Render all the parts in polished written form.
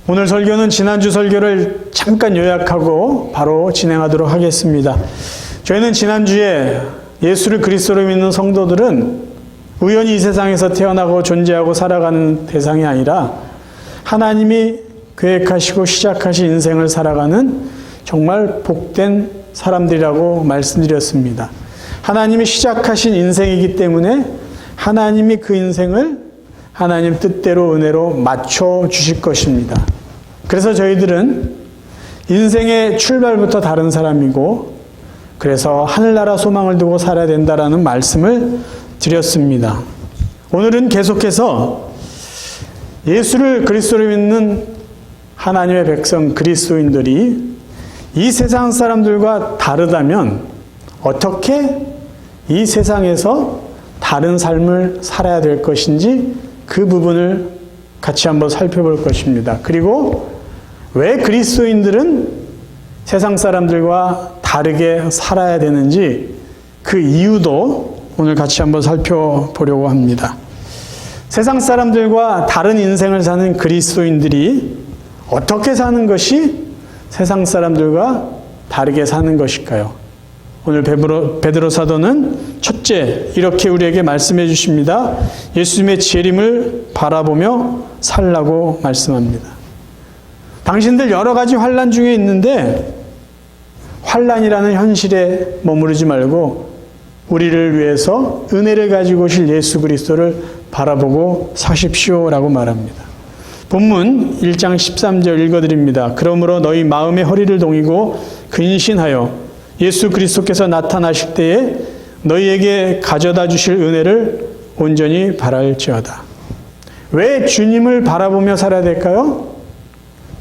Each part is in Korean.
오늘 설교는 지난주 설교를 잠깐 요약하고 바로 진행하도록 하겠습니다. 저희는 지난주에 예수를 그리스도로 믿는 성도들은 우연히 이 세상에서 태어나고 존재하고 살아가는 대상이 아니라 하나님이 계획하시고 시작하신 인생을 살아가는 정말 복된 사람들이라고 말씀드렸습니다. 하나님이 시작하신 인생이기 때문에 하나님이 그 인생을 하나님 뜻대로 은혜로 맞춰 주실 것입니다. 그래서 저희들은 인생의 출발부터 다른 사람이고 그래서 하늘나라 소망을 두고 살아야 된다라는 말씀을 드렸습니다. 오늘은 계속해서 예수를 그리스도로 믿는 하나님의 백성 그리스도인들이 이 세상 사람들과 다르다면 어떻게 이 세상에서 다른 삶을 살아야 될 것인지 그 부분을 같이 한번 살펴볼 것입니다. 그리고 왜 그리스도인들은 세상 사람들과 다르게 살아야 되는지 그 이유도 오늘 같이 한번 살펴보려고 합니다. 세상 사람들과 다른 인생을 사는 그리스도인들이 어떻게 사는 것이 세상 사람들과 다르게 사는 것일까요? 오늘 베드로 사도는 첫째 이렇게 우리에게 말씀해 주십니다. 예수님의 재림을 바라보며 살라고 말씀합니다. 당신들 여러 가지 환난 중에 있는데 환난이라는 현실에 머무르지 말고 우리를 위해서 은혜를 가지고 오실 예수 그리스도를 바라보고 사십시오라고 말합니다. 본문 1장 13절 읽어드립니다. 그러므로 너희 마음의 허리를 동이고 근신하여 예수 그리스도께서 나타나실 때에 너희에게 가져다 주실 은혜를 온전히 바랄지어다. 왜 주님을 바라보며 살아야 될까요?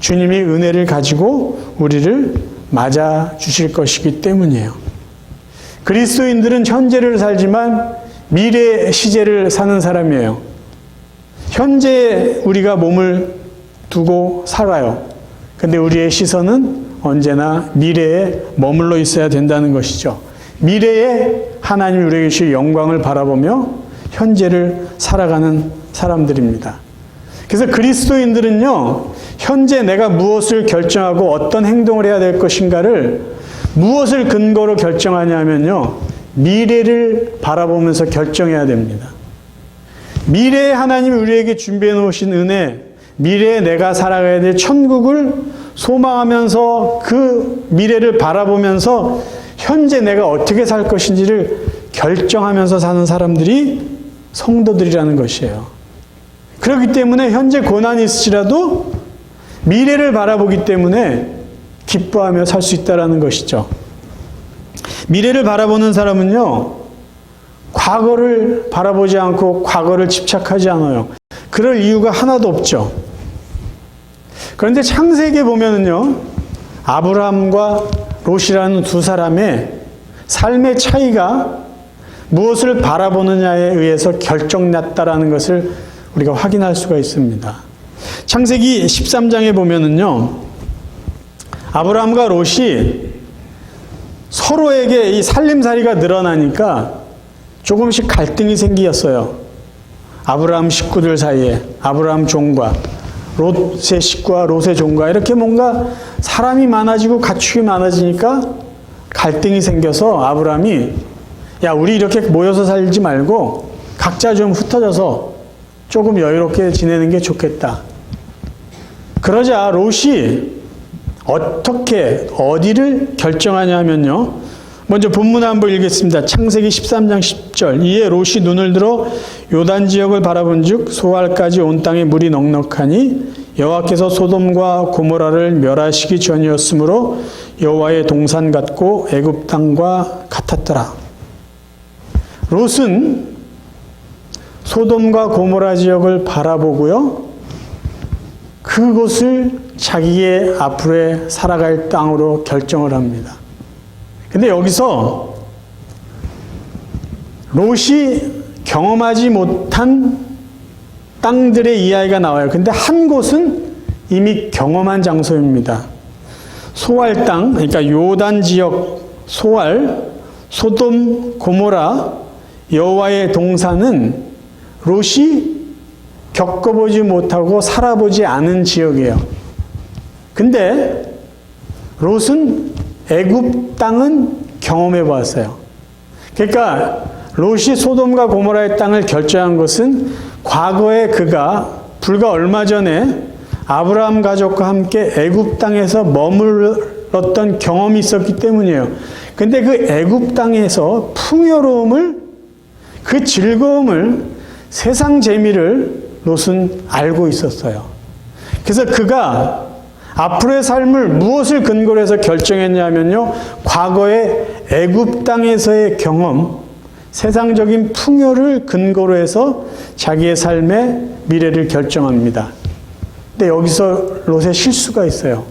주님이 은혜를 가지고 우리를 맞아 주실 것이기 때문이에요. 그리스도인들은 현재를 살지만 미래 시제를 사는 사람이에요. 현재에 우리가 몸을 두고 살아요. 근데 우리의 시선은 언제나 미래에 머물러 있어야 된다는 것이죠. 미래에 하나님이 우리에게 주실 영광을 바라보며 현재를 살아가는 사람들입니다. 그래서 그리스도인들은요, 현재 내가 무엇을 결정하고 어떤 행동을 해야 될 것인가를 무엇을 근거로 결정하냐면요, 미래를 바라보면서 결정해야 됩니다. 미래에 하나님이 우리에게 준비해 놓으신 은혜, 미래에 내가 살아가야 될 천국을 소망하면서 그 미래를 바라보면서 현재 내가 어떻게 살 것인지를 결정하면서 사는 사람들이 성도들이라는 것이에요. 그렇기 때문에 현재 고난이 있을지라도 미래를 바라보기 때문에 기뻐하며 살 수 있다는 것이죠. 미래를 바라보는 사람은요, 과거를 바라보지 않고 과거를 집착하지 않아요. 그럴 이유가 하나도 없죠. 그런데 창세기에 보면은요, 아브라함과 롯이라는 두 사람의 삶의 차이가 무엇을 바라보느냐에 의해서 결정났다라는 것을 우리가 확인할 수가 있습니다. 창세기 13장에 보면은요, 아브라함과 롯이 서로에게 이 살림살이가 늘어나니까 조금씩 갈등이 생겼어요. 아브라함 식구들 사이에 아브라함 종과 롯의 식구와 롯의 종과 이렇게 뭔가 사람이 많아지고 가축이 많아지니까 갈등이 생겨서 아브라함이 야, 우리 이렇게 모여서 살지 말고 각자 좀 흩어져서 조금 여유롭게 지내는 게 좋겠다. 그러자 롯이 어떻게 어디를 결정하냐면요, 먼저 본문 한번 읽겠습니다. 창세기 13장 10절. 이에 롯이 눈을 들어 요단 지역을 바라본즉 소알까지 온 땅에 물이 넉넉하니 여호와께서 소돔과 고모라를 멸하시기 전이었으므로 여호와의 동산 같고 애굽 땅과 같았더라. 롯은 소돔과 고모라 지역을 바라보고요, 그곳을 자기의 앞으로의 살아갈 땅으로 결정을 합니다. 근데 여기서 롯이 경험하지 못한 땅들의 이야기가 나와요. 근데 한 곳은 이미 경험한 장소입니다. 소알 땅, 그러니까 요단 지역 소알, 소돔, 고모라, 여호와의 동산은 롯이 겪어보지 못하고 살아보지 않은 지역이에요. 근데 롯은 애굽 땅은 경험해 보았어요. 그러니까 롯이 소돔과 고모라의 땅을 결정한 것은 과거에 그가 불과 얼마 전에 아브라함 가족과 함께 애굽 땅에서 머물렀던 경험이 있었기 때문이에요. 근데 그 애굽 땅에서 풍요로움을, 그 즐거움을, 세상 재미를 롯은 알고 있었어요. 그래서 그가 앞으로의 삶을 무엇을 근거로 해서 결정했냐면요, 과거의 애굽 땅에서의 경험, 세상적인 풍요를 근거로 해서 자기의 삶의 미래를 결정합니다. 근데 여기서 롯의 실수가 있어요.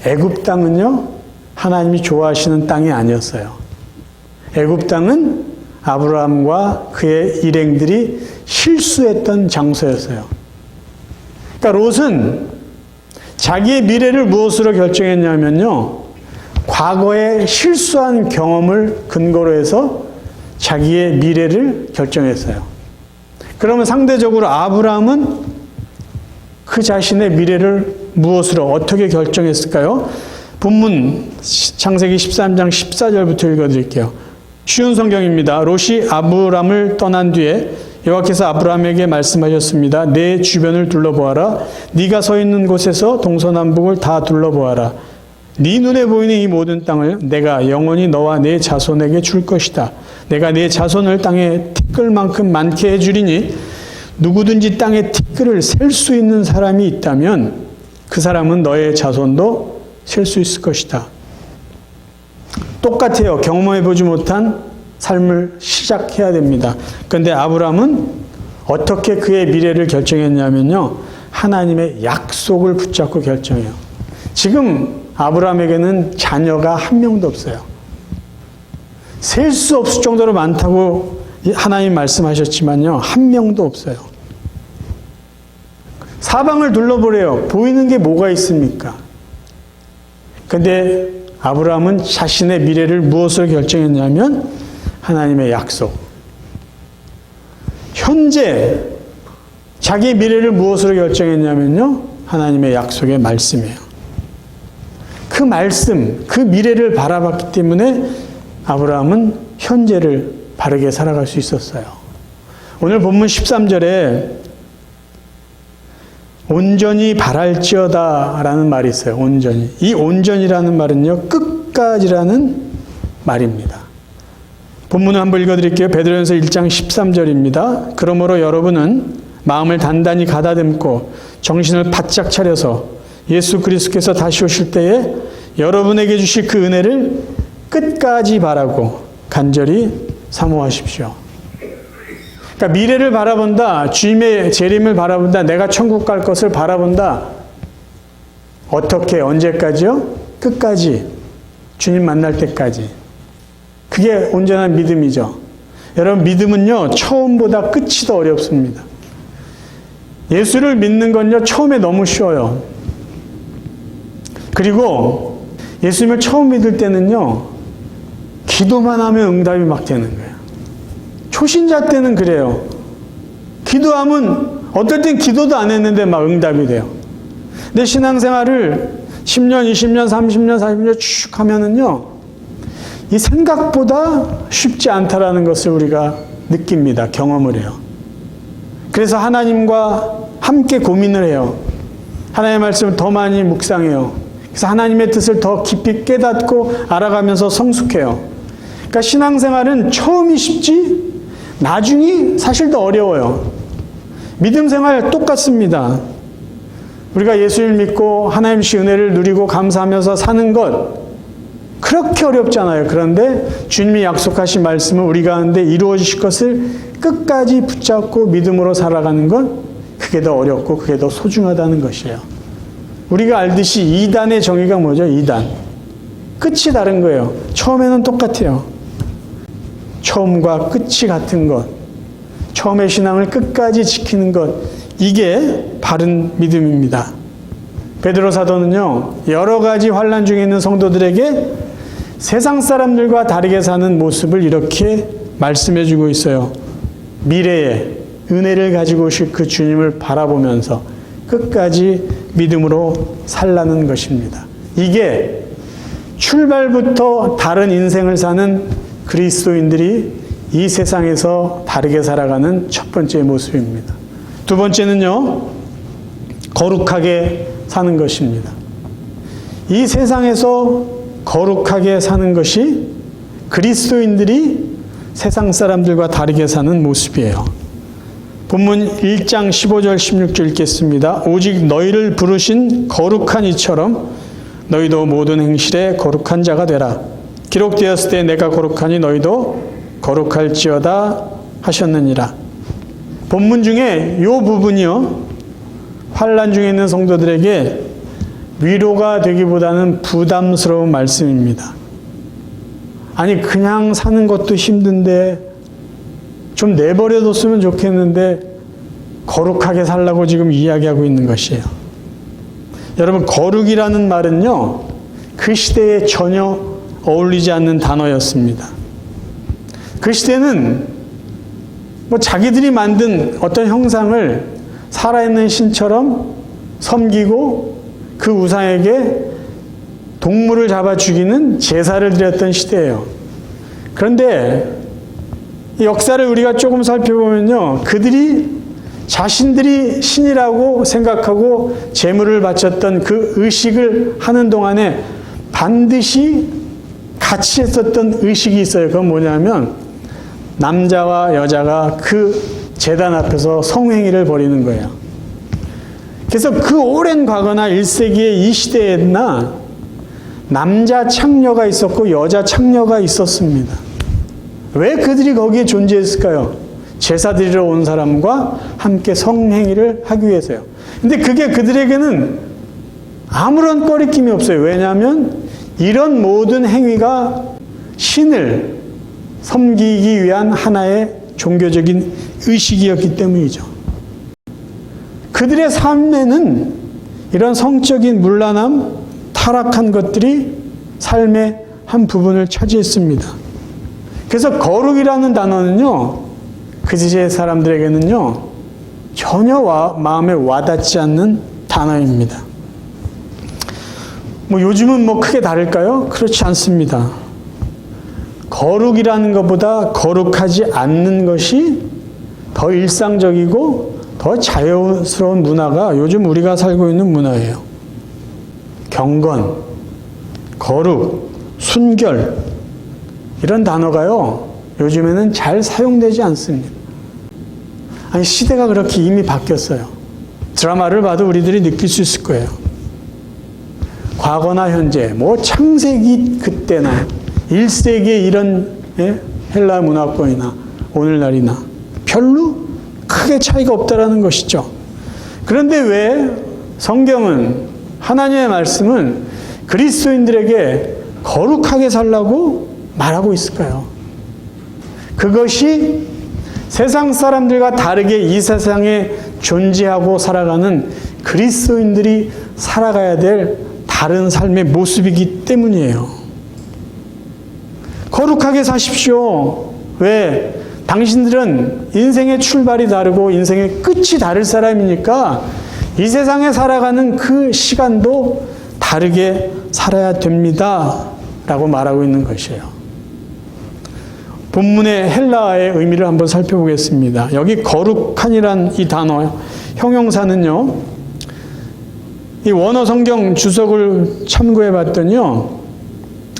애굽 땅은요, 하나님이 좋아하시는 땅이 아니었어요. 애굽 땅은 아브라함과 그의 일행들이 실수했던 장소였어요. 그러니까 롯은 자기의 미래를 무엇으로 결정했냐면요, 과거에 실수한 경험을 근거로 해서 자기의 미래를 결정했어요. 그러면 상대적으로 아브라함은 그 자신의 미래를 무엇으로 어떻게 결정했을까요? 본문 창세기 13장 14절부터 읽어드릴게요. 쉬운 성경입니다. 롯이 아브람을 떠난 뒤에 여호와께서 아브람에게 말씀하셨습니다. 내 주변을 둘러보아라. 네가 서 있는 곳에서 동서남북을 다 둘러보아라. 네 눈에 보이는 이 모든 땅을 내가 영원히 너와 네 자손에게 줄 것이다. 내가 네 자손을 땅에 티끌만큼 많게 해주리니 누구든지 땅에 티끌을 셀 수 있는 사람이 있다면 그 사람은 너의 자손도 셀 수 있을 것이다. 똑같아요. 경험해보지 못한 삶을 시작해야 됩니다. 그런데 아브라함은 어떻게 그의 미래를 결정했냐면요, 하나님의 약속을 붙잡고 결정해요. 지금 아브라함에게는 자녀가 한 명도 없어요. 셀 수 없을 정도로 많다고 하나님 말씀하셨지만요, 한 명도 없어요. 사방을 둘러보래요. 보이는 게 뭐가 있습니까? 근데 아브라함은 자신의 미래를 무엇으로 결정했냐면 하나님의 약속. 현재 자기의 미래를 무엇으로 결정했냐면요, 하나님의 약속의 말씀이에요. 그 말씀, 그 미래를 바라봤기 때문에 아브라함은 현재를 바르게 살아갈 수 있었어요. 오늘 본문 13절에 온전히 바랄지어다 라는 말이 있어요. 온전히. 이 온전이라는 말은요, 끝까지라는 말입니다. 본문을 한번 읽어드릴게요. 베드로전서 1장 13절입니다. 그러므로 여러분은 마음을 단단히 가다듬고 정신을 바짝 차려서 예수 그리스도께서 다시 오실 때에 여러분에게 주실 그 은혜를 끝까지 바라고 간절히 사모하십시오. 그러니까 미래를 바라본다, 주님의 재림을 바라본다, 내가 천국 갈 것을 바라본다. 어떻게, 언제까지요? 끝까지. 주님 만날 때까지. 그게 온전한 믿음이죠. 여러분, 믿음은요, 처음보다 끝이 더 어렵습니다. 예수를 믿는 건요, 처음에 너무 쉬워요. 그리고 예수님을 처음 믿을 때는요, 기도만 하면 응답이 막 되는 거예요. 초신자 때는 그래요. 기도하면 어떨 땐 기도도 안 했는데 막 응답이 돼요. 내 신앙생활을 10년, 20년, 30년, 40년 쭉 하면은요, 이 생각보다 쉽지 않다라는 것을 우리가 느낍니다. 경험을 해요. 그래서 하나님과 함께 고민을 해요. 하나님의 말씀을 더 많이 묵상해요. 그래서 하나님의 뜻을 더 깊이 깨닫고 알아가면서 성숙해요. 그러니까 신앙생활은 처음이 쉽지 나중이 사실 더 어려워요. 믿음 생활 똑같습니다. 우리가 예수를 믿고 하나님 주신 은혜를 누리고 감사하면서 사는 것 그렇게 어렵잖아요. 그런데 주님이 약속하신 말씀을 우리 가운데 이루어지실 것을 끝까지 붙잡고 믿음으로 살아가는 건 그게 더 어렵고 그게 더 소중하다는 것이에요. 우리가 알듯이 2단의 정의가 뭐죠? 2단. 끝이 다른 거예요. 처음에는 똑같아요. 처음과 끝이 같은 것. 처음의 신앙을 끝까지 지키는 것. 이게 바른 믿음입니다. 베드로 사도는요, 여러 가지 환난 중에 있는 성도들에게 세상 사람들과 다르게 사는 모습을 이렇게 말씀해 주고 있어요. 미래에 은혜를 가지고 오실 그 주님을 바라보면서 끝까지 믿음으로 살라는 것입니다. 이게 출발부터 다른 인생을 사는 그리스도인들이 이 세상에서 다르게 살아가는 첫 번째 모습입니다. 두 번째는요, 거룩하게 사는 것입니다. 이 세상에서 거룩하게 사는 것이 그리스도인들이 세상 사람들과 다르게 사는 모습이에요. 본문 1장 15절 16절 읽겠습니다. 오직 너희를 부르신 거룩한 이처럼 너희도 모든 행실에 거룩한 자가 되라. 기록되었을 때 내가 거룩하니 너희도 거룩할지어다 하셨느니라. 본문 중에 이 부분이요, 환난 중에 있는 성도들에게 위로가 되기보다는 부담스러운 말씀입니다. 아니, 그냥 사는 것도 힘든데 좀 내버려뒀으면 좋겠는데 거룩하게 살라고 지금 이야기하고 있는 것이에요. 여러분, 거룩이라는 말은요, 그 시대에 전혀 어울리지 않는 단어였습니다. 그 시대는 자기들이 만든 어떤 형상을 살아있는 신처럼 섬기고 그 우상에게 동물을 잡아 죽이는 제사를 드렸던 시대예요. 그런데 역사를 우리가 조금 살펴보면요, 그들이 자신들이 신이라고 생각하고 제물을 바쳤던 그 의식을 하는 동안에 반드시 같이 했었던 의식이 있어요. 그건 뭐냐면 남자와 여자가 그 제단 앞에서 성행위를 벌이는 거예요. 그래서 그 오랜 과거나 1세기의 이 시대에나 남자 창녀가 있었고 여자 창녀가 있었습니다. 왜 그들이 거기에 존재했을까요? 제사 드리러 온 사람과 함께 성행위를 하기 위해서요. 근데 그게 그들에게는 아무런 꺼리낌이 없어요. 왜냐하면 이런 모든 행위가 신을 섬기기 위한 하나의 종교적인 의식이었기 때문이죠. 그들의 삶에는 이런 성적인 문란함, 타락한 것들이 삶의 한 부분을 차지했습니다. 그래서 거룩이라는 단어는요, 그 시대 사람들에게는요, 전혀 마음에 와닿지 않는 단어입니다. 요즘은 크게 다를까요? 그렇지 않습니다. 거룩이라는 것보다 거룩하지 않는 것이 더 일상적이고 더 자연스러운 문화가 요즘 우리가 살고 있는 문화예요. 경건, 거룩, 순결, 이런 단어가요, 요즘에는 잘 사용되지 않습니다. 아니, 시대가 그렇게 이미 바뀌었어요. 드라마를 봐도 우리들이 느낄 수 있을 거예요. 과거나 현재, 창세기 그때나 1세기의 이런 헬라 문화권이나 오늘날이나 별로 크게 차이가 없다라는 것이죠. 그런데 왜 성경은, 하나님의 말씀은 그리스도인들에게 거룩하게 살라고 말하고 있을까요? 그것이 세상 사람들과 다르게 이 세상에 존재하고 살아가는 그리스도인들이 살아가야 될 다른 삶의 모습이기 때문이에요. 거룩하게 사십시오. 왜? 당신들은 인생의 출발이 다르고 인생의 끝이 다를 사람이니까 이 세상에 살아가는 그 시간도 다르게 살아야 됩니다. 라고 말하고 있는 것이에요. 본문의 헬라어의 의미를 한번 살펴보겠습니다. 여기 거룩한이란 이 단어, 형용사는요, 이 원어 성경 주석을 참고해 봤더니요,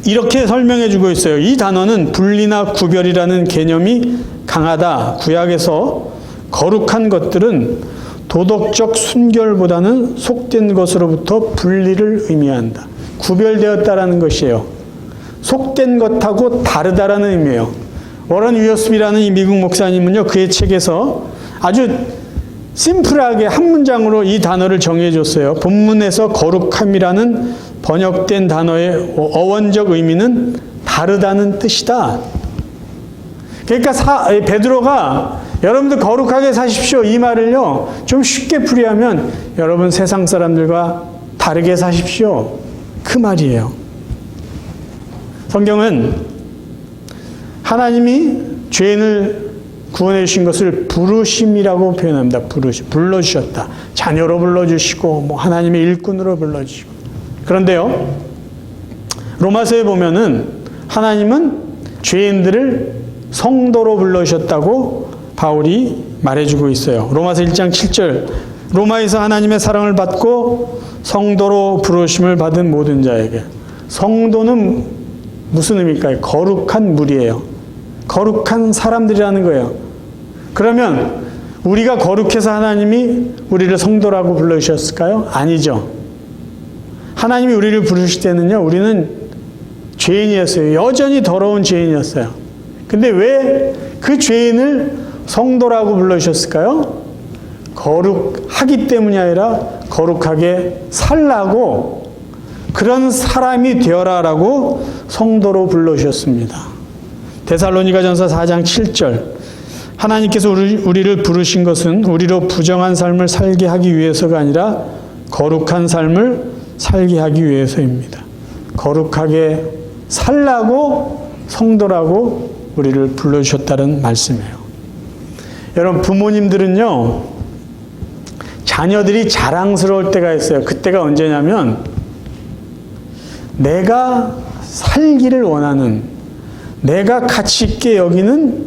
이렇게 설명해 주고 있어요. 이 단어는 분리나 구별이라는 개념이 강하다. 구약에서 거룩한 것들은 도덕적 순결보다는 속된 것으로부터 분리를 의미한다. 구별되었다라는 것이에요. 속된 것하고 다르다라는 의미예요. 워런 위어스비라는 이 미국 목사님은요, 그의 책에서 아주 심플하게 한 문장으로 이 단어를 정해 줬어요. 본문에서 거룩함이라는 번역된 단어의 어원적 의미는 다르다는 뜻이다. 그러니까 베드로가 여러분들 거룩하게 사십시오, 이 말을요, 좀 쉽게 풀이하면 여러분 세상 사람들과 다르게 사십시오, 그 말이에요. 성경은 하나님이 죄인을 구원해 주신 것을 부르심이라고 표현합니다. 부르심, 불러주셨다. 자녀로 불러주시고 뭐 하나님의 일꾼으로 불러주시고. 그런데요, 로마서에 보면은 하나님은 죄인들을 성도로 불러주셨다고 바울이 말해주고 있어요. 로마서 1장 7절, 로마에서 하나님의 사랑을 받고 성도로 부르심을 받은 모든 자에게. 성도는 무슨 의미일까요? 거룩한 무리예요. 거룩한 사람들이라는 거예요. 그러면 우리가 거룩해서 하나님이 우리를 성도라고 불러주셨을까요? 아니죠. 하나님이 우리를 부르실 때는요, 우리는 죄인이었어요. 여전히 더러운 죄인이었어요. 근데 왜 그 죄인을 성도라고 불러주셨을까요? 거룩하기 때문이 아니라 거룩하게 살라고, 그런 사람이 되어라라고 성도로 불러주셨습니다. 데살로니가전서 4장 7절, 하나님께서 우리를 부르신 것은 우리로 부정한 삶을 살게 하기 위해서가 아니라 거룩한 삶을 살게 하기 위해서입니다. 거룩하게 살라고 성도라고 우리를 불러주셨다는 말씀이에요. 여러분, 부모님들은요, 자녀들이 자랑스러울 때가 있어요. 그때가 언제냐면 내가 살기를 원하는, 내가 가치 있게 여기는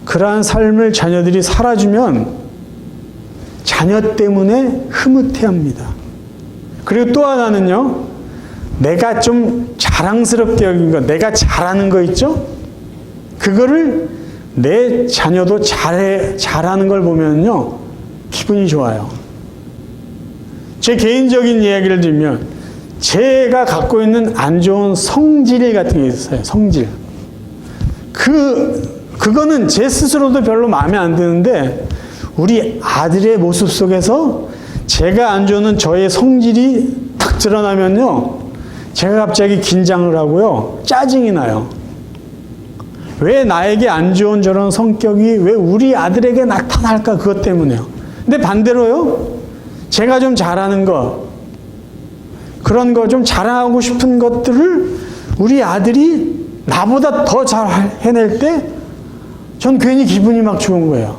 그러한 삶을 자녀들이 살아주면 자녀 때문에 흐뭇해합니다. 그리고 또 하나는요, 내가 좀 자랑스럽게 여긴 거, 내가 잘하는 거 있죠? 그거를 내 자녀도 잘하는 걸 보면요, 기분이 좋아요. 제 개인적인 이야기를 들면, 제가 갖고 있는 안 좋은 성질 같은 게 있어요. 성질. 그거는 제 스스로도 별로 마음에 안 드는데, 우리 아들의 모습 속에서 제가 안 좋은 저의 성질이 탁 드러나면요, 제가 갑자기 긴장을 하고요, 짜증이 나요. 왜 나에게 안 좋은 저런 성격이 왜 우리 아들에게 나타날까? 그것 때문에요. 근데 반대로요, 제가 좀 잘하는 거, 그런 거 좀 자랑하고 싶은 것들을 우리 아들이 나보다 더 잘 해낼 때 전 괜히 기분이 막 좋은 거예요.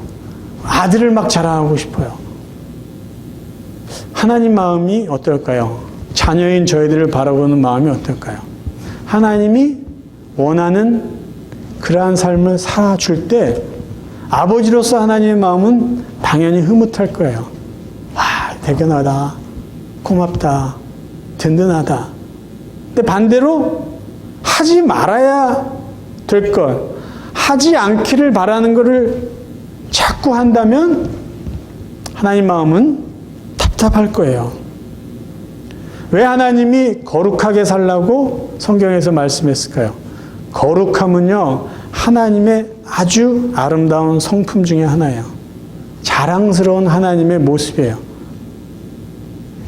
아들을 막 자랑하고 싶어요. 하나님 마음이 어떨까요? 자녀인 저희들을 바라보는 마음이 어떨까요? 하나님이 원하는 그러한 삶을 살아줄 때 아버지로서 하나님의 마음은 당연히 흐뭇할 거예요. 와, 대견하다, 고맙다, 든든하다. 근데 반대로 하지 말아야 될 것, 하지 않기를 바라는 것을 자꾸 한다면 하나님 마음은 답답할 거예요. 왜 하나님이 거룩하게 살라고 성경에서 말씀했을까요? 거룩함은요, 하나님의 아주 아름다운 성품 중에 하나예요. 자랑스러운 하나님의 모습이에요.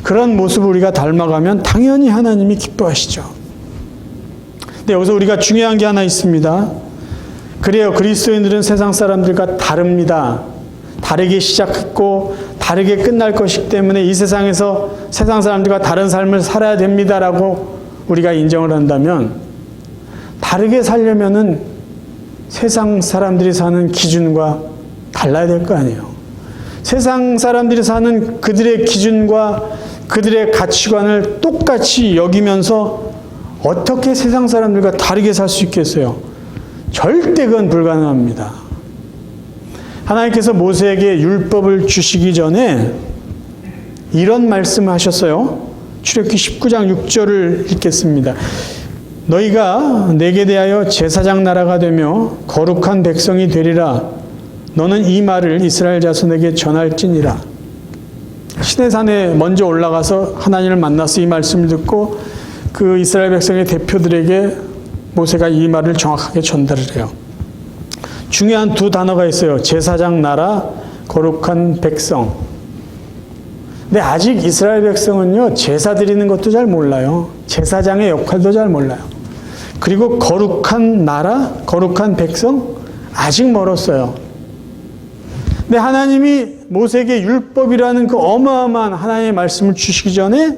그런 모습을 우리가 닮아가면 당연히 하나님이 기뻐하시죠. 근데 여기서 우리가 중요한 게 하나 있습니다. 그래요, 그리스도인들은 세상 사람들과 다릅니다. 다르게 시작했고 다르게 끝날 것이기 때문에 이 세상에서 세상 사람들과 다른 삶을 살아야 됩니다라고 우리가 인정을 한다면, 다르게 살려면은 세상 사람들이 사는 기준과 달라야 될 거 아니에요. 세상 사람들이 사는 그들의 기준과 그들의 가치관을 똑같이 여기면서 어떻게 세상 사람들과 다르게 살 수 있겠어요? 절대 그건 불가능합니다. 하나님께서 모세에게 율법을 주시기 전에 이런 말씀을 하셨어요. 출애굽기 19장 6절을 읽겠습니다. 너희가 내게 대하여 제사장 나라가 되며 거룩한 백성이 되리라. 너는 이 말을 이스라엘 자손에게 전할지니라. 시내산에 먼저 올라가서 하나님을 만나서 이 말씀을 듣고 그 이스라엘 백성의 대표들에게 모세가 이 말을 정확하게 전달을 해요. 중요한 두 단어가 있어요. 제사장 나라, 거룩한 백성. 근데 아직 이스라엘 백성은요, 제사 드리는 것도 잘 몰라요. 제사장의 역할도 잘 몰라요. 그리고 거룩한 나라, 거룩한 백성, 아직 멀었어요. 근데 하나님이 모세에게 율법이라는 그 어마어마한 하나님의 말씀을 주시기 전에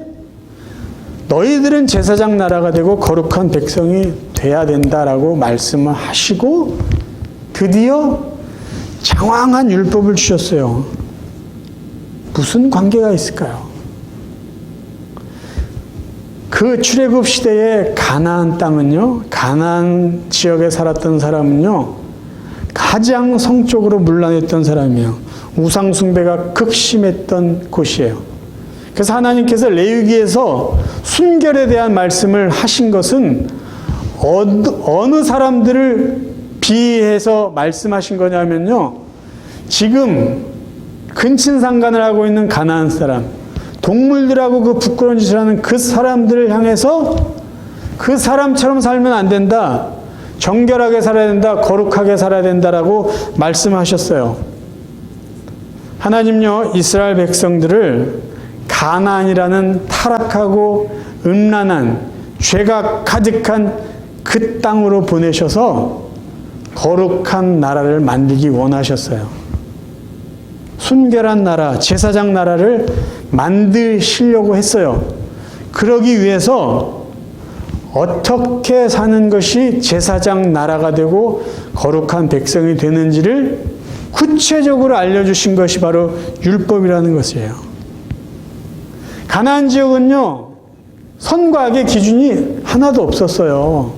너희들은 제사장 나라가 되고 거룩한 백성이 돼야 된다라고 말씀을 하시고, 드디어 장황한 율법을 주셨어요. 무슨 관계가 있을까요? 그 출애굽 시대의 가나안 땅은요, 가나안 지역에 살았던 사람은요, 가장 성적으로 문란했던 사람이에요. 우상 숭배가 극심했던 곳이에요. 그래서 하나님께서 레위기에서 순결에 대한 말씀을 하신 것은 어느 사람들을 비해서 말씀하신 거냐면요, 지금 근친상간을 하고 있는 가나안 사람, 동물들하고 그 부끄러운 짓을 하는 그 사람들을 향해서 그 사람처럼 살면 안 된다, 정결하게 살아야 된다, 거룩하게 살아야 된다라고 말씀하셨어요. 하나님요, 이스라엘 백성들을 가나안이라는 타락하고 음란한 죄가 가득한 그 땅으로 보내셔서 거룩한 나라를 만들기 원하셨어요. 순결한 나라, 제사장 나라를 만드시려고 했어요. 그러기 위해서 어떻게 사는 것이 제사장 나라가 되고 거룩한 백성이 되는지를 구체적으로 알려주신 것이 바로 율법이라는 것이에요. 가나안 지역은요, 선과 악의 기준이 하나도 없었어요.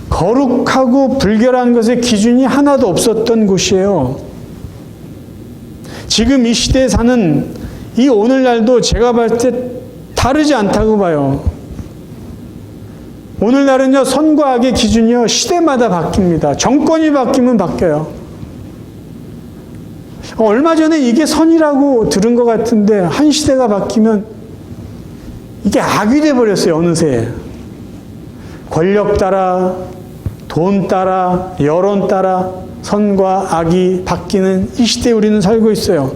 거룩하고 불결한 것의 기준이 하나도 없었던 곳이에요. 지금 이 시대에 사는 이 오늘날도 제가 봤을 때 다르지 않다고 봐요. 오늘날은요, 선과 악의 기준이요, 시대마다 바뀝니다. 정권이 바뀌면 바뀌어요. 얼마 전에 이게 선이라고 들은 것 같은데 한 시대가 바뀌면 이게 악이 돼버렸어요. 어느새 권력 따라, 돈 따라, 여론 따라 선과 악이 바뀌는 이 시대에 우리는 살고 있어요.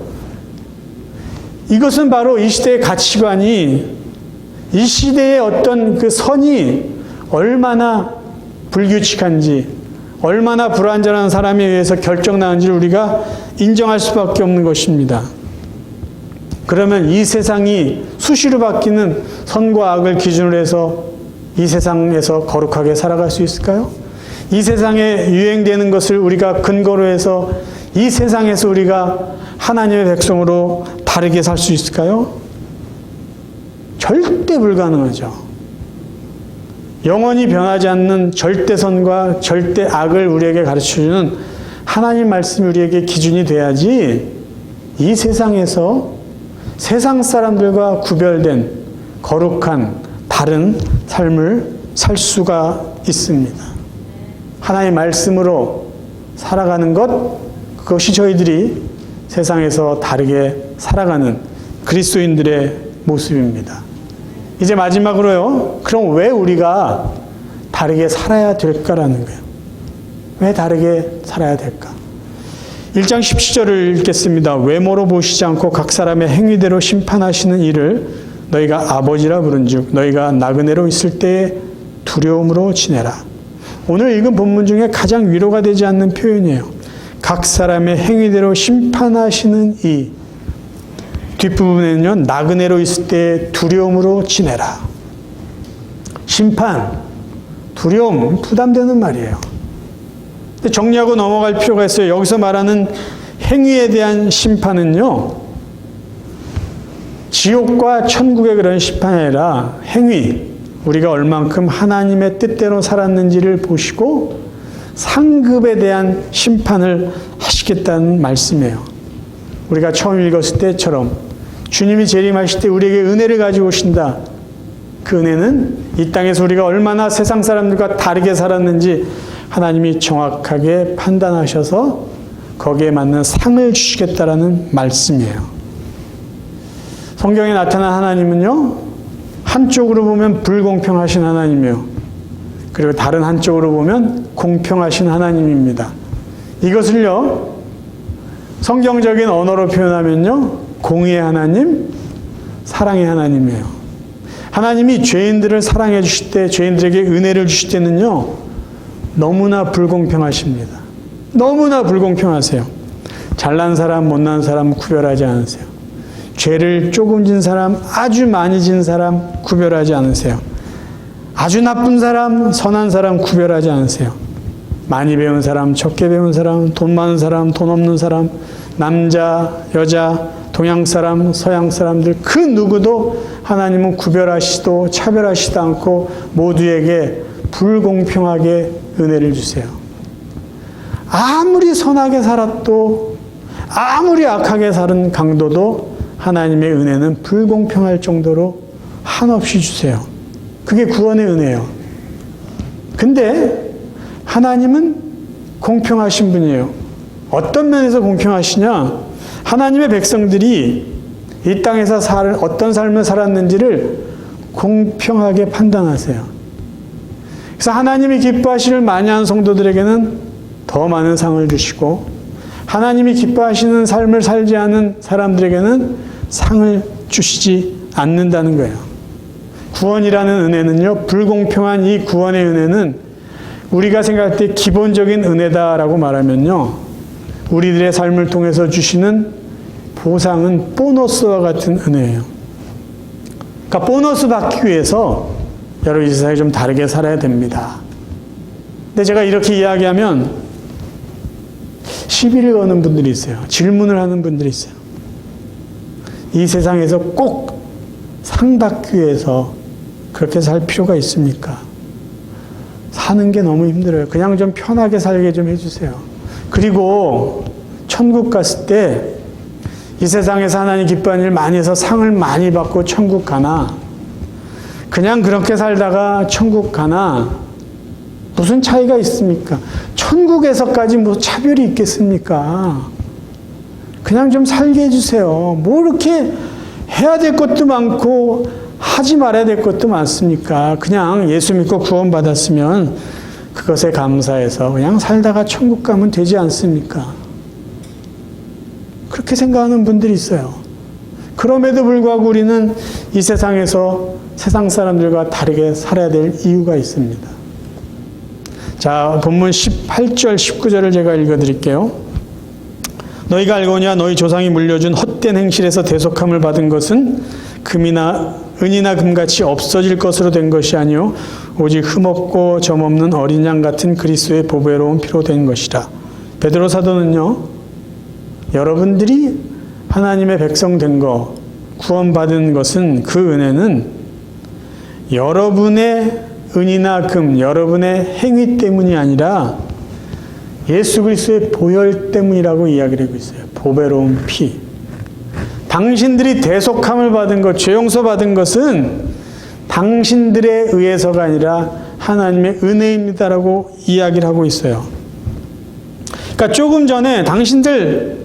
이것은 바로 이 시대의 가치관이, 이 시대의 어떤 그 선이 얼마나 불규칙한지, 얼마나 불완전한 사람에 의해서 결정나는지를 우리가 인정할 수밖에 없는 것입니다. 그러면 이 세상이 수시로 바뀌는 선과 악을 기준으로 해서 이 세상에서 거룩하게 살아갈 수 있을까요? 이 세상에 유행되는 것을 우리가 근거로 해서 이 세상에서 우리가 하나님의 백성으로 다르게 살 수 있을까요? 절대 불가능하죠. 영원히 변하지 않는 절대선과 절대 악을 우리에게 가르쳐주는 하나님 말씀이 우리에게 기준이 돼야지 이 세상에서 세상 사람들과 구별된 거룩한 다른 삶을 살 수가 있습니다. 하나님의 말씀으로 살아가는 것, 그것이 저희들이 세상에서 다르게 살아가는 그리스도인들의 모습입니다. 이제 마지막으로요, 그럼 왜 우리가 다르게 살아야 될까라는 거예요. 왜 다르게 살아야 될까? 1장 17절을 읽겠습니다. 외모로 보시지 않고 각 사람의 행위대로 심판하시는 이를 너희가 아버지라 부른즉 너희가 나그네로 있을 때에 두려움으로 지내라. 오늘 읽은 본문 중에 가장 위로가 되지 않는 표현이에요. 각 사람의 행위대로 심판하시는 이, 뒷부분에는요, 나그네로 있을 때 두려움으로 지내라. 심판, 두려움, 부담되는 말이에요. 근데 정리하고 넘어갈 필요가 있어요. 여기서 말하는 행위에 대한 심판은요, 지옥과 천국의 그런 심판이 아니라 행위, 우리가 얼만큼 하나님의 뜻대로 살았는지를 보시고 상급에 대한 심판을 하시겠다는 말씀이에요. 우리가 처음 읽었을 때처럼 주님이 재림하실 때 우리에게 은혜를 가지고 오신다. 그 은혜는 이 땅에서 우리가 얼마나 세상 사람들과 다르게 살았는지 하나님이 정확하게 판단하셔서 거기에 맞는 상을 주시겠다라는 말씀이에요. 성경에 나타난 하나님은요, 한쪽으로 보면 불공평하신 하나님이요, 그리고 다른 한쪽으로 보면 공평하신 하나님입니다. 이것을요, 성경적인 언어로 표현하면요, 공의의 하나님, 사랑의 하나님이에요. 하나님이 죄인들을 사랑해 주실 때, 죄인들에게 은혜를 주실 때는요, 너무나 불공평하십니다. 너무나 불공평하세요. 잘난 사람, 못난 사람 구별하지 않으세요. 죄를 조금 진 사람, 아주 많이 진 사람 구별하지 않으세요. 아주 나쁜 사람, 선한 사람 구별하지 않으세요. 많이 배운 사람, 적게 배운 사람, 돈 많은 사람, 돈 없는 사람, 남자, 여자, 동양 사람, 서양 사람들 그 누구도 하나님은 구별하시도 차별하시도 않고 모두에게 불공평하게 은혜를 주세요. 아무리 선하게 살았도 아무리 악하게 사는 강도도 하나님의 은혜는 불공평할 정도로 한없이 주세요. 그게 구원의 은혜예요. 근데 하나님은 공평하신 분이에요. 어떤 면에서 공평하시냐? 하나님의 백성들이 이 땅에서 어떤 삶을 살았는지를 공평하게 판단하세요. 그래서 하나님이 기뻐하시는 많이 한 성도들에게는 더 많은 상을 주시고 하나님이 기뻐하시는 삶을 살지 않은 사람들에게는 상을 주시지 않는다는 거예요. 구원이라는 은혜는요, 불공평한 이 구원의 은혜는 우리가 생각할 때 기본적인 은혜다라고 말하면요, 우리들의 삶을 통해서 주시는 보상은 보너스와 같은 은혜예요. 그러니까 보너스 받기 위해서 여러분 이 세상에 좀 다르게 살아야 됩니다. 근데 제가 이렇게 이야기하면 시비를 거는 분들이 있어요. 질문을 하는 분들이 있어요. 이 세상에서 꼭 상 받기 위해서 그렇게 살 필요가 있습니까? 사는 게 너무 힘들어요. 그냥 좀 편하게 살게 좀 해주세요. 그리고 천국 갔을 때 이 세상에서 하나님 기뻐하는 일 많이 해서 상을 많이 받고 천국 가나 그냥 그렇게 살다가 천국 가나 무슨 차이가 있습니까? 천국에서까지 뭐 차별이 있겠습니까? 그냥 좀 살게 해주세요. 뭐 이렇게 해야 될 것도 많고 하지 말아야 될 것도 많습니까? 그냥 예수 믿고 구원받았으면 그것에 감사해서 그냥 살다가 천국 가면 되지 않습니까? 그렇게 생각하는 분들이 있어요. 그럼에도 불구하고 우리는 이 세상에서 세상 사람들과 다르게 살아야 될 이유가 있습니다. 자, 본문 18절, 19절을 제가 읽어드릴게요. 너희가 알거냐 너희 조상이 물려준 헛된 행실에서 대속함을 받은 것은 은이나 금같이 없어질 것으로 된 것이 아니요 오직 흠없고 점없는 어린 양 같은 그리스도의 보배로운 피로 된 것이라. 베드로 사도는요, 여러분들이 하나님의 백성 된 거, 구원받은 것은 그 은혜는 여러분의 은이나 금, 여러분의 행위 때문이 아니라 예수 그리스도의 보혈 때문이라고 이야기를 하고 있어요. 보배로운 피. 당신들이 대속함을 받은 것, 죄 용서 받은 것은 당신들에 의해서가 아니라 하나님의 은혜입니다라고 이야기를 하고 있어요. 그러니까 조금 전에 당신들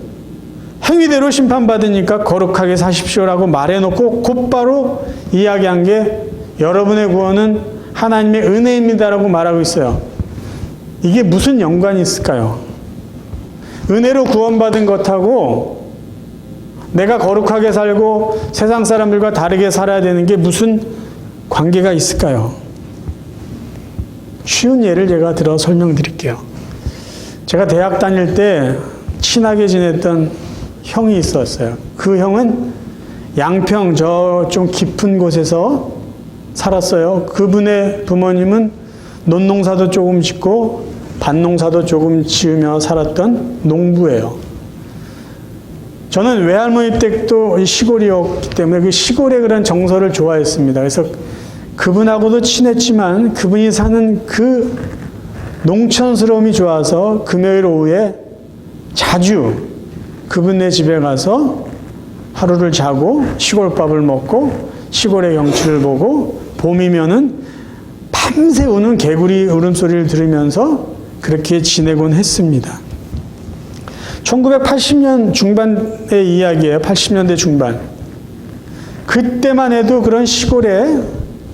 행위대로 심판받으니까 거룩하게 사십시오라고 말해놓고 곧바로 이야기한 게 여러분의 구원은 하나님의 은혜입니다라고 말하고 있어요. 이게 무슨 연관이 있을까요? 은혜로 구원받은 것하고 내가 거룩하게 살고 세상 사람들과 다르게 살아야 되는 게 무슨 관계가 있을까요? 쉬운 예를 제가 들어 설명드릴게요. 제가 대학 다닐 때 친하게 지냈던 형이 있었어요. 그 형은 양평 저 좀 깊은 곳에서 살았어요. 그분의 부모님은 논농사도 조금 짓고 밭농사도 조금 지으며 살았던 농부예요. 저는 외할머니 댁도 시골이었기 때문에 그 시골의 그런 정서를 좋아했습니다. 그래서 그분하고도 친했지만 그분이 사는 그 농촌스러움이 좋아서 금요일 오후에 자주 그분네 집에 가서 하루를 자고 시골밥을 먹고 시골의 경치를 보고 봄이면은 밤새 우는 개구리 울음소리를 들으면서 그렇게 지내곤 했습니다. 1980년 중반의 이야기예요. 80년대 중반. 그때만 해도 그런 시골에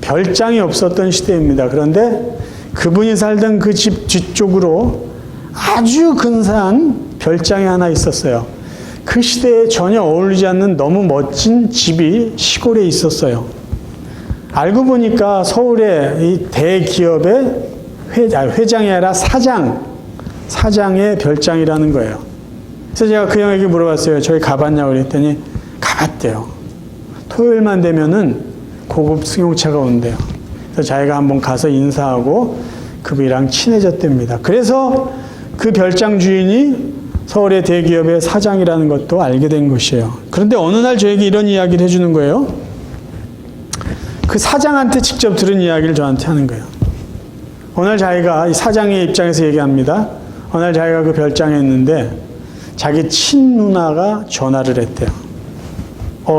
별장이 없었던 시대입니다. 그런데 그분이 살던 그 집 뒤쪽으로 아주 근사한 별장이 하나 있었어요. 그 시대에 전혀 어울리지 않는 너무 멋진 집이 시골에 있었어요. 알고 보니까 서울의 이 대기업의 회장이 아니라 사장의 별장이라는 거예요. 그래서 제가 그 형에게 물어봤어요. 저기 가봤냐고 그랬더니 가봤대요. 토요일만 되면은 고급 승용차가 온대요. 그래서 자기가 한번 가서 인사하고 그분이랑 친해졌답니다. 그래서 그 별장 주인이 서울의 대기업의 사장이라는 것도 알게 된 것이에요. 그런데 어느 날 저에게 이런 이야기를 해주는 거예요. 그 사장한테 직접 들은 이야기를 저한테 하는 거예요. 어느 날 자기가 이 사장의 입장에서 얘기합니다. 어느 날 자기가 그 별장에 있는데 자기 친누나가 전화를 했대요.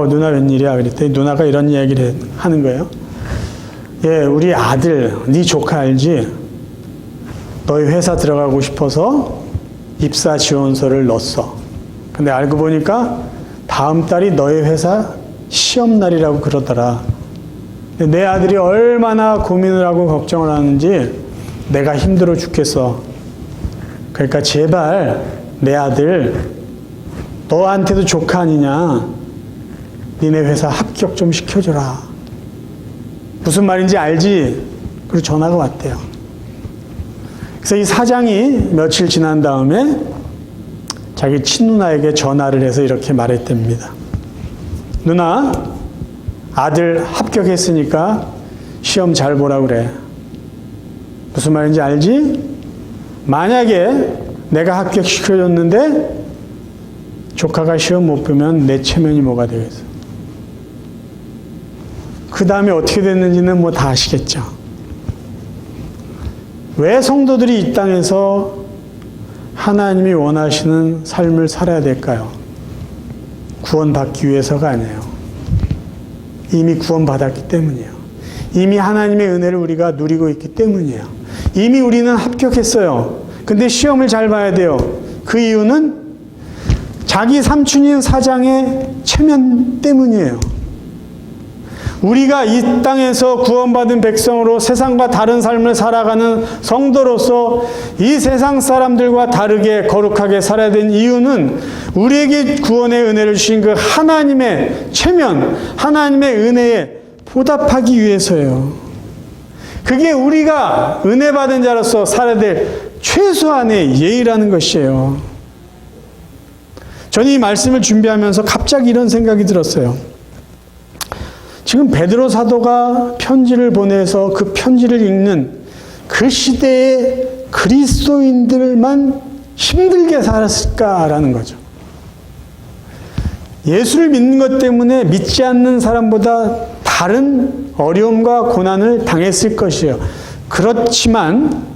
누나 웬일이야? 그랬더니 누나가 이런 이야기를 하는 거예요. 예, 우리 아들, 네 조카 알지? 너희 회사 들어가고 싶어서 입사 지원서를 넣었어. 근데 알고 보니까 다음 달이 너희 회사 시험 날이라고 그러더라. 내 아들이 얼마나 고민을 하고 걱정을 하는지 내가 힘들어 죽겠어. 그러니까 제발 내 아들 너한테도 조카 아니냐. 니네 회사 합격 좀 시켜줘라. 무슨 말인지 알지? 그리고 전화가 왔대요. 그래서 이 사장이 며칠 지난 다음에 자기 친누나에게 전화를 해서 이렇게 말했답니다. 누나, 아들 합격했으니까 시험 잘 보라 그래. 무슨 말인지 알지? 만약에 내가 합격시켜줬는데 조카가 시험 못 보면 내 체면이 뭐가 되겠어. 그 다음에 어떻게 됐는지는 뭐 다 아시겠죠. 왜 성도들이 이 땅에서 하나님이 원하시는 삶을 살아야 될까요? 구원받기 위해서가 아니에요. 이미 구원받았기 때문이에요. 이미 하나님의 은혜를 우리가 누리고 있기 때문이에요. 이미 우리는 합격했어요. 근데 시험을 잘 봐야 돼요. 그 이유는 자기 삼촌인 사장의 체면 때문이에요. 우리가 이 땅에서 구원받은 백성으로 세상과 다른 삶을 살아가는 성도로서 이 세상 사람들과 다르게 거룩하게 살아야 되는 이유는 우리에게 구원의 은혜를 주신 그 하나님의 체면, 하나님의 은혜에 보답하기 위해서예요. 그게 우리가 은혜 받은 자로서 살아야 될 최소한의 예의라는 것이에요. 저는 이 말씀을 준비하면서 갑자기 이런 생각이 들었어요. 지금 베드로 사도가 편지를 보내서 그 편지를 읽는 그 시대의 그리스도인들만 힘들게 살았을까라는 거죠. 예수를 믿는 것 때문에 믿지 않는 사람보다 다른 어려움과 고난을 당했을 것이에요. 그렇지만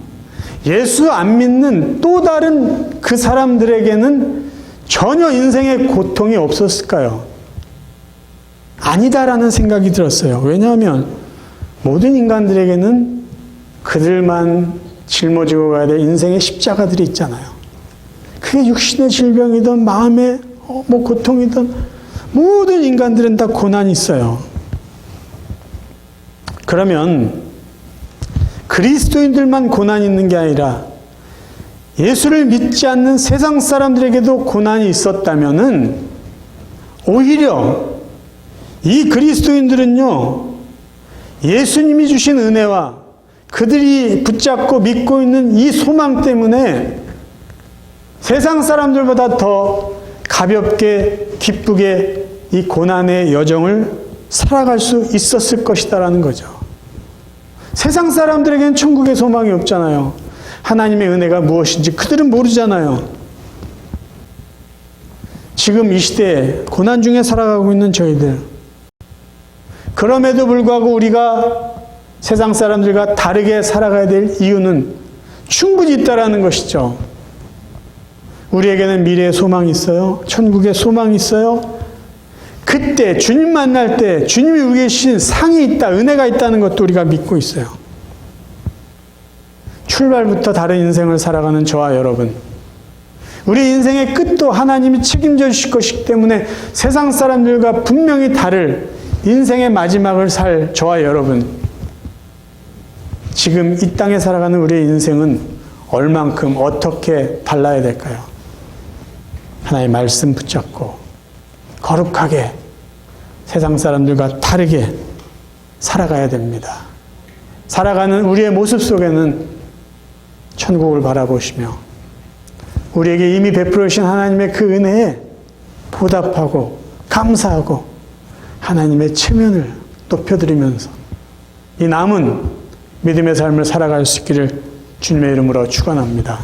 예수 안 믿는 또 다른 그 사람들에게는 전혀 인생의 고통이 없었을까요? 아니다라는 생각이 들었어요. 왜냐하면 모든 인간들에게는 그들만 짊어지고 가야 될 인생의 십자가들이 있잖아요. 그게 육신의 질병이든 마음의 고통이든 모든 인간들은 다 고난이 있어요. 그러면 그리스도인들만 고난이 있는 게 아니라 예수를 믿지 않는 세상 사람들에게도 고난이 있었다면은 오히려 이 그리스도인들은요, 예수님이 주신 은혜와 그들이 붙잡고 믿고 있는 이 소망 때문에 세상 사람들보다 더 가볍게 기쁘게 이 고난의 여정을 살아갈 수 있었을 것이다라는 거죠. 세상 사람들에게는 천국의 소망이 없잖아요. 하나님의 은혜가 무엇인지 그들은 모르잖아요. 지금 이 시대에 고난 중에 살아가고 있는 저희들, 그럼에도 불구하고 우리가 세상 사람들과 다르게 살아가야 될 이유는 충분히 있다라는 것이죠. 우리에게는 미래의 소망이 있어요. 천국의 소망이 있어요. 그때 주님 만날 때 주님이 우리에게 주신 상이 있다, 은혜가 있다는 것도 우리가 믿고 있어요. 출발부터 다른 인생을 살아가는 저와 여러분, 우리 인생의 끝도 하나님이 책임져 주실 것이기 때문에 세상 사람들과 분명히 다를 인생의 마지막을 살 저와 여러분, 지금 이 땅에 살아가는 우리의 인생은 얼만큼 어떻게 달라야 될까요? 하나님의 말씀 붙잡고 거룩하게 세상 사람들과 다르게 살아가야 됩니다. 살아가는 우리의 모습 속에는 천국을 바라보시며 우리에게 이미 베풀어 주신 하나님의 그 은혜에 보답하고 감사하고 하나님의 체면을 높여드리면서 이 남은 믿음의 삶을 살아갈 수 있기를 주님의 이름으로 축원합니다.